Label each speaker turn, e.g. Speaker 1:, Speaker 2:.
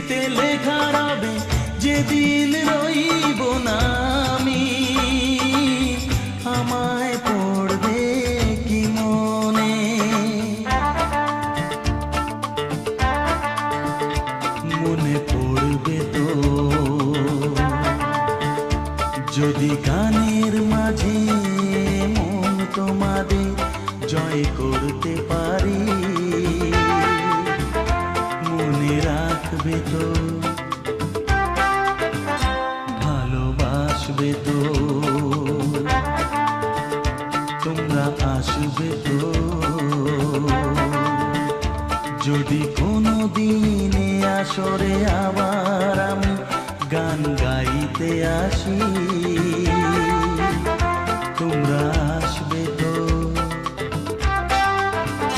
Speaker 1: স্মৃতিতে লেখা রবে যেদিন রইব না আমি, আমায় পড়বে কি মনে? মনে পড়বে তো যদি গানের মাঝে মন তোমাদের জয় করতে পারি। মনে রাখবে তো, ভালোবাসবে তো, তোমরা আসবে তো যদি কোনো দিনে আসরে আবার আমি গান গাইতে আসি।